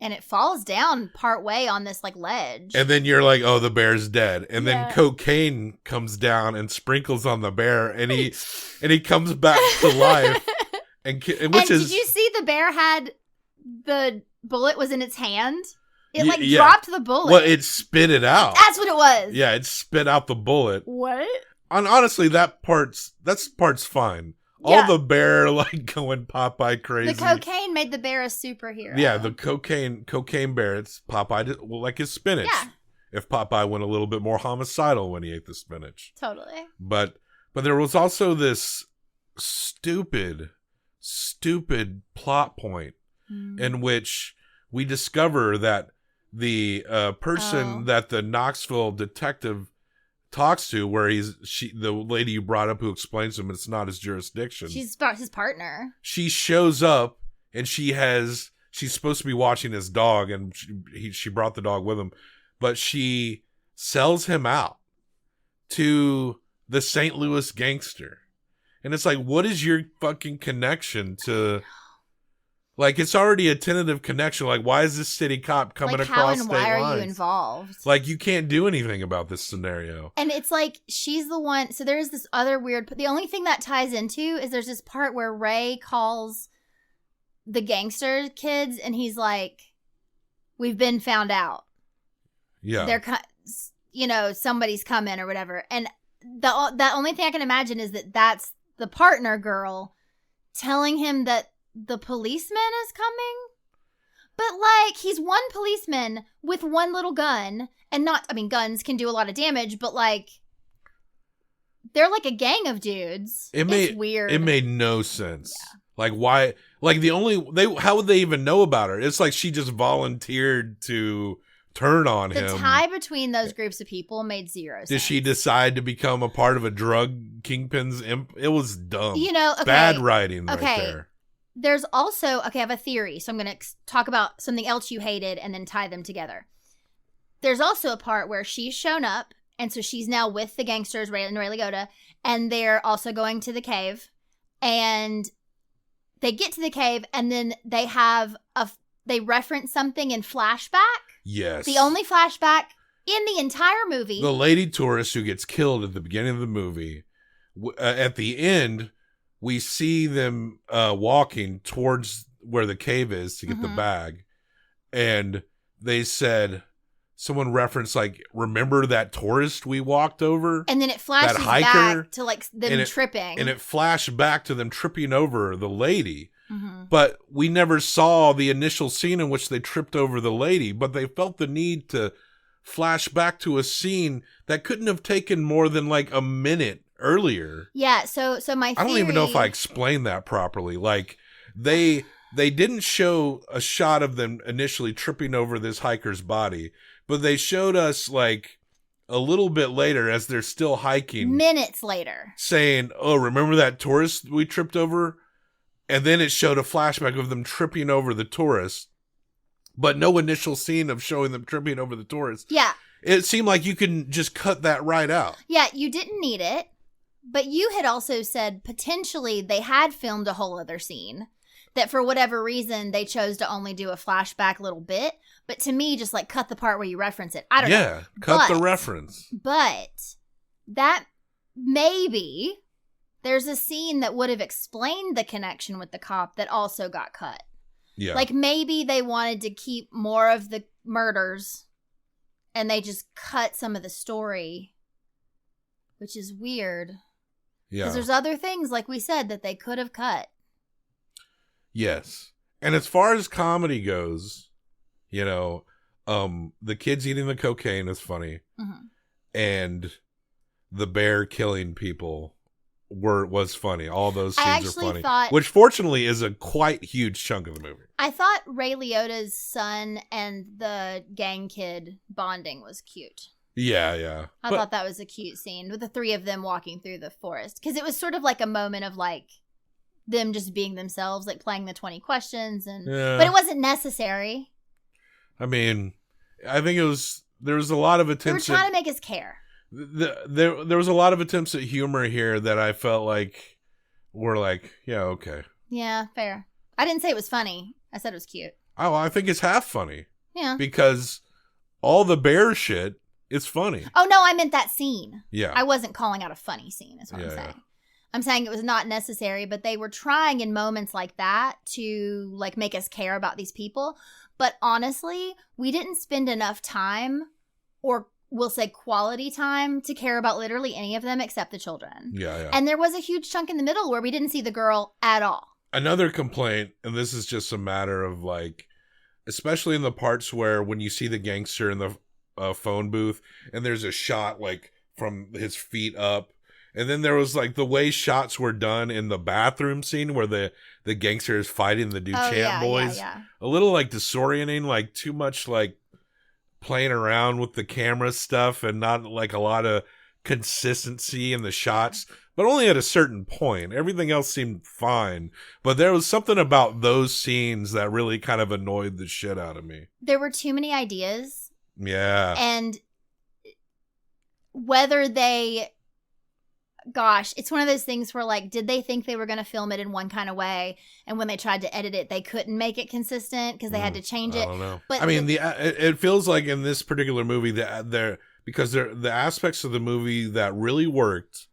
And it falls down part way on this like ledge. And then you're like, oh, the bear's dead. And then cocaine comes down and sprinkles on the bear, and he comes back to life. And did you see the bear had the bullet was in its hand? It dropped the bullet. Well, it spit it out. That's what it was. Yeah, it spit out the bullet. What? And honestly, that part's fine. All the bear like going Popeye crazy. The cocaine made the bear a superhero. Yeah, the cocaine bear. It's Popeye like his spinach. Yeah. If Popeye went a little bit more homicidal when he ate the spinach. Totally. But there was also this stupid plot point in which we discover that the person that the Knoxville detective talks to, where the lady you brought up who explains to him it's not his jurisdiction. She's his partner. She shows up and she's supposed to be watching his dog, and she brought the dog with him, but she sells him out to the St. Louis gangster. And it's like, what is your fucking connection to? Like, it's already a tentative connection. Like, why is this city cop coming across state lines? How and why are you involved? Like, you can't do anything about this scenario. And it's like, she's the one. So there's this other weird. The only thing that ties into is there's this part where Ray calls the gangster kids, and he's like, "We've been found out. Yeah, they're, somebody's coming or whatever." And the only thing I can imagine is that's the partner girl telling him that the policeman is coming. But like, he's one policeman with one little gun, and guns can do a lot of damage, but like, they're like a gang of dudes. It's weird. It made no sense. Yeah. Like, why? Like, how would they even know about her? It's like she just volunteered to turn on him. The tie between those groups of people made zero sense. Did she decide to become a part of a drug kingpin's it was dumb. Okay. Bad writing right there. There's also, I have a theory, so I'm going to talk about something else you hated and then tie them together. There's also a part where she's shown up, and so she's now with the gangsters, Ray and Ray Liotta, and they're also going to the cave, and they get to the cave, and then they reference something in flashback. Yes. The only flashback in the entire movie. The lady tourist who gets killed at the beginning of the movie, at the end, we see them walking towards where the cave is to get the bag. And they said, someone referenced, like, remember that tourist we walked over? And then it flashes back to, like, them tripping. And it flashed back to them tripping over the lady. Mm-hmm. But we never saw the initial scene in which they tripped over the lady. But they felt the need to flash back to a scene that couldn't have taken more than, like, a minute earlier. Yeah, so my theory... I don't even know if I explained that properly. Like, they didn't show a shot of them initially tripping over this hiker's body, but they showed us, like, a little bit later as they're still hiking. Minutes later. Saying, oh, remember that tourist we tripped over? And then it showed a flashback of them tripping over the tourist, but no initial scene of showing them tripping over the tourist. Yeah. It seemed like you can just cut that right out. Yeah, you didn't need it. But you had also said potentially they had filmed a whole other scene that for whatever reason they chose to only do a flashback little bit. But to me, just like cut the part where you reference it. I don't know. Yeah, cut the reference. But that maybe there's a scene that would have explained the connection with the cop that also got cut. Yeah. Like maybe they wanted to keep more of the murders and they just cut some of the story, which is weird. Yeah. Because there's other things, like we said, that they could have cut. Yes. And as far as comedy goes, the kids eating the cocaine is funny. Mm-hmm. And the bear killing people was funny. All those I scenes are actually funny, which fortunately is a quite huge chunk of the movie. I thought Ray Liotta's son and the gang kid bonding was cute. Yeah. I thought that was a cute scene with the three of them walking through the forest, because it was sort of like a moment of like them just being themselves, like playing the 20 questions, but it wasn't necessary. I mean, I think there was a lot of attempts. They were trying to make us care. There was a lot of attempts at humor here that I felt like were like, yeah, okay. Yeah, fair. I didn't say it was funny. I said it was cute. Oh, I think it's half funny. Yeah. Because all the bear shit is funny. Oh, no, I meant that scene. Yeah. I wasn't calling out a funny scene, is what I'm saying. Yeah. I'm saying it was not necessary, but they were trying in moments like that to like make us care about these people. But honestly, we didn't spend enough time, or we'll say quality time, to care about literally any of them except the children. Yeah. And there was a huge chunk in the middle where we didn't see the girl at all. Another complaint, and this is just a matter of like, especially in the parts where when you see the gangster in the phone booth and there's a shot like from his feet up, and then there was like the way shots were done in the bathroom scene where the gangster is fighting the Duchamp boys. Yeah. A little like disorienting, like too much like playing around with the camera stuff and not like a lot of consistency in the shots, but only at a certain point. Everything else seemed fine, but there was something about those scenes that really kind of annoyed the shit out of me. There were too many ideas. Yeah. And whether they... Gosh, it's one of those things where, like, did they think they were going to film it in one kind of way, and when they tried to edit it, they couldn't make it consistent because they had to change it? I don't know. But I mean, it feels like in this particular movie that the aspects of the movie that really worked,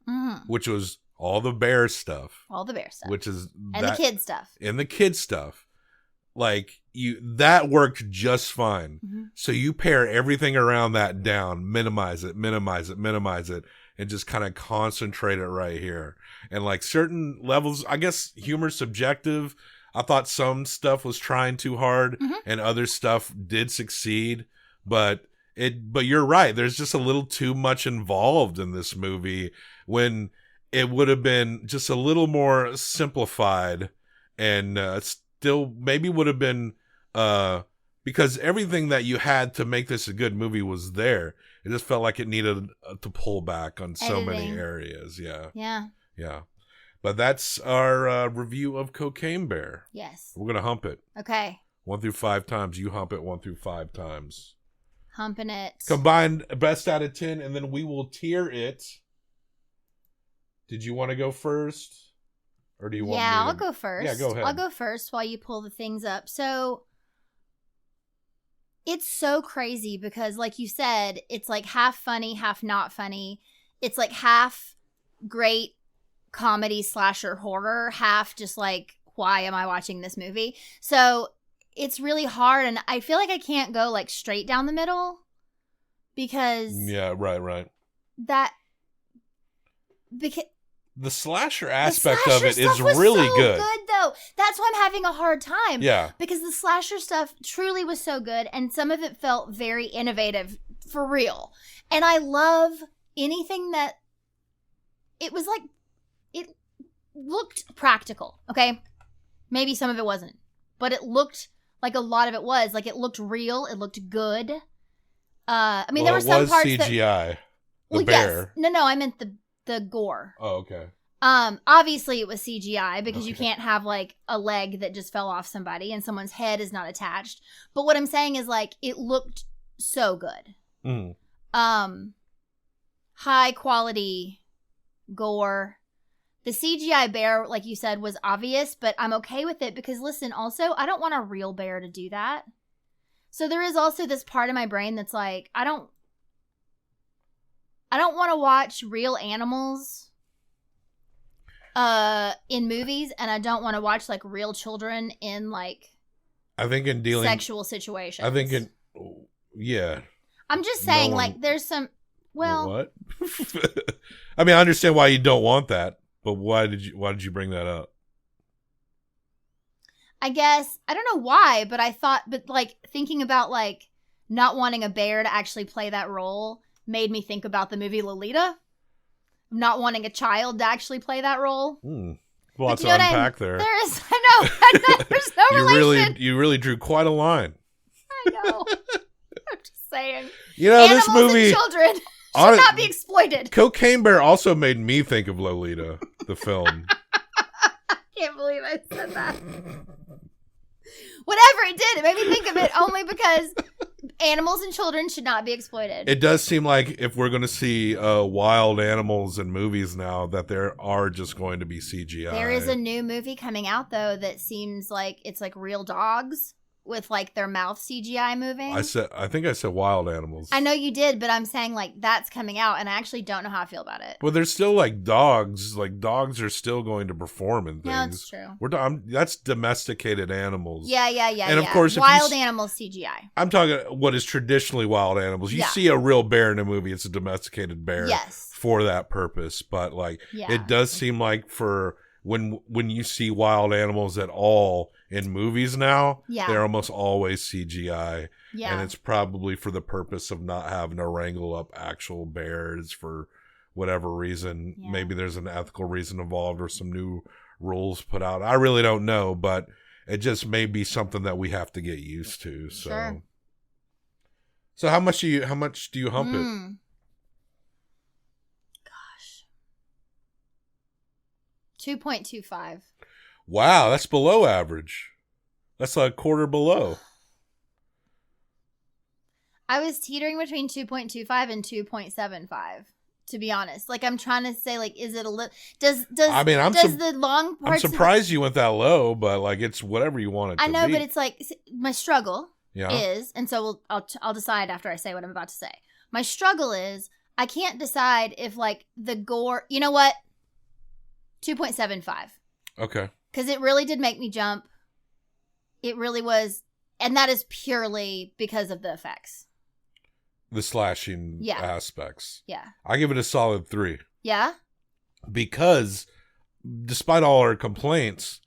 which was all the bear stuff, which is the kid stuff, and the kid stuff, like that worked just fine. Mm-hmm. So you pare everything around that down, minimize it. And just kind of concentrate it right here. And like certain levels, I guess humor's subjective. I thought some stuff was trying too hard and other stuff did succeed. But you're right. There's just a little too much involved in this movie when it would have been just a little more simplified and still maybe would have been because everything that you had to make this a good movie was there. It just felt like it needed to pull back on so many areas. Yeah. But that's our review of Cocaine Bear. Yes. We're going to hump it. Okay. 1 through 5 times. You hump it 1 through 5 times. Humping it. Combined best out of 10, and then we will tier it. Did you want to go first? Or do you want me to? I'll go first. Yeah, go ahead. I'll go first while you pull the things up. So... it's so crazy because, like you said, it's like half funny, half not funny. It's like half great comedy slasher horror, half just like, why am I watching this movie? So it's really hard, and I feel like I can't go like straight down the middle because... yeah, right. Because... the slasher aspect of it is really good. Though. That's why I'm having a hard time. Yeah. Because the slasher stuff truly was so good, and some of it felt very innovative for real. And I love anything that it was like, it looked practical, okay? Maybe some of it wasn't, but it looked like a lot of it was. Like, it looked real, it looked good. I mean, there were some parts CGI. The bear. Yes. No, I meant the gore. Oh, okay. Obviously it was CGI because you can't have like a leg that just fell off somebody and someone's head is not attached. But what I'm saying is like it looked so good. High quality gore. The CGI bear, like you said, was obvious, but I'm okay with it because listen, also, I don't want a real bear to do that. So there is also this part of my brain that's like, I don't want to watch real animals in movies, and I don't want to watch like real children in like sexual situations. I'm just saying like there's some what? I mean, I understand why you don't want that, but why did you bring that up? I guess I don't know why, but I thought like thinking about like not wanting a bear to actually play that role made me think about the movie Lolita. not wanting a child to actually play that role. Lots to unpack there. There is. I know. There's no relation. You really drew quite a line. I know. I'm just saying. Animals this movie and children should not be exploited. Cocaine Bear also made me think of Lolita, the film. I can't believe I said that. Whatever it did, it made me think of it only because animals and children should not be exploited. It does seem like if we're going to see wild animals in movies now, that there are just going to be CGI. There is a new movie coming out, though, that seems like it's like real dogs with like their mouth CGI moving. I think I said wild animals. I know you did, but I'm saying like that's coming out, and I actually don't know how I feel about it. Well, there's still like dogs. Like dogs are still going to perform in things. Yeah, that's true. That's domesticated animals. Yeah. And of course, wild animals CGI. I'm talking what is traditionally wild animals. You see a real bear in a movie, it's a domesticated bear. Yes. For that purpose, but like it does seem like for when you see wild animals at all in movies now, they're almost always CGI. Yeah. And it's probably for the purpose of not having to wrangle up actual bears for whatever reason. Yeah. Maybe there's an ethical reason involved or some new rules put out. I really don't know, but it just may be something that we have to get used to. So, sure. So how much do you hump it? Gosh. 2.25. Wow, that's below average. That's like a quarter below. I was teetering between 2.25 and 2.75, to be honest. Like, I'm trying to say, like, is it a little... Does the long parts... I'm surprised you went that low, but, like, it's whatever you want it to be. I know, but it's, like, my struggle is... And so I'll decide after I say what I'm about to say. My struggle is, I can't decide if, like, the gore... You know what? 2.75. Okay. Because it really did make me jump. It really was. And that is purely because of the effects. The slashing aspects. Yeah. I give it a solid 3. Yeah? Because despite all our complaints,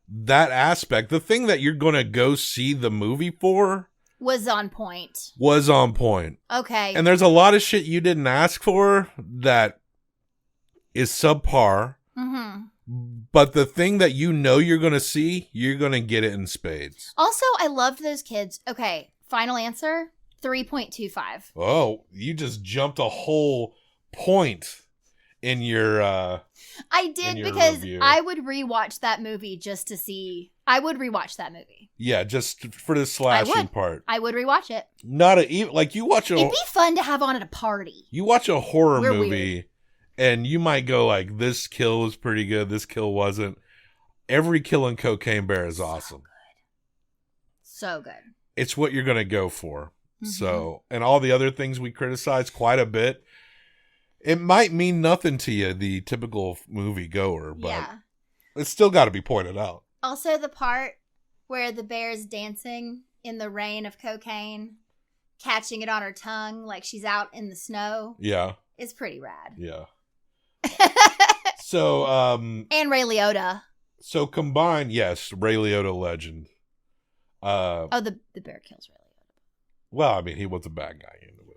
that aspect, the thing that you're going to go see the movie for... Was on point. Okay. And there's a lot of shit you didn't ask for that is subpar. Mm-hmm. But the thing that you know you're going to see, you're going to get it in spades. Also, I loved those kids. Okay, final answer, 3.25. Oh, you just jumped a whole point in your I did because review. I would rewatch that movie just to see. I would rewatch that movie. Yeah, just for the slashing part. I would rewatch it. Like you watch a... It'd be fun to have on at a party. You watch a horror movie... Weird. And you might go like, this kill was pretty good, this kill wasn't. Every kill in Cocaine Bear is awesome. So good. It's what you're going to go for. Mm-hmm. So, and all the other things we criticize quite a bit, it might mean nothing to you, the typical movie goer, but it's still got to be pointed out. Also, the part where the bear's dancing in the rain of cocaine, catching it on her tongue like she's out in the snow. Yeah. Is pretty rad. Yeah. So, and Ray Liotta. So combined, yes, Ray Liotta legend. The bear kills Ray Liotta. Well, I mean, he was a bad guy in the movie.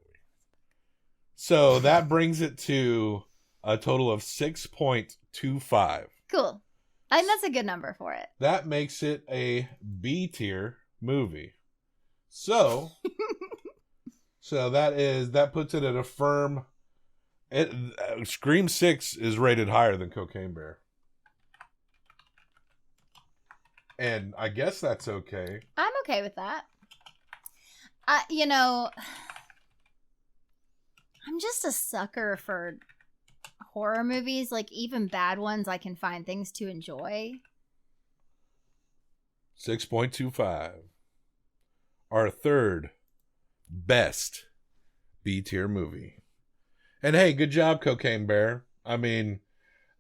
So that brings it to a total of 6.25. Cool. I think that's a good number for it. That makes it a B tier movie. So, that puts it at a firm. Scream 6 is rated higher than Cocaine Bear. And I guess that's okay. I'm okay with that. I'm just a sucker for horror movies. Like, even bad ones, I can find things to enjoy. 6.25. Our third best B-tier movie. And hey, good job, Cocaine Bear. I mean,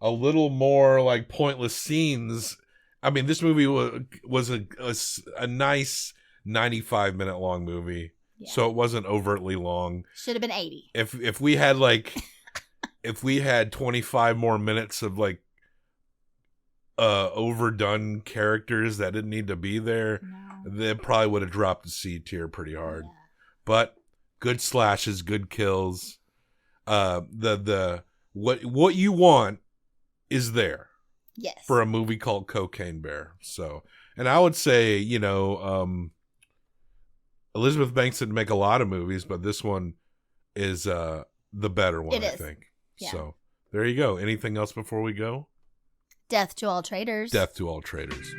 a little more like pointless scenes. I mean, this movie was a nice 95-minute long movie, so it wasn't overtly long. Should have been 80. If we had if we had 25 more minutes of like overdone characters that didn't need to be there, they probably would have dropped the C tier pretty hard. Yeah. But good slashes, good kills. The what you want is there. Yes. For a movie called Cocaine Bear. So, and I would say, Elizabeth Banks didn't make a lot of movies, but this one is the better one, I think. Yeah. So, there you go. Anything else before we go? Death to all traitors. Death to all traitors.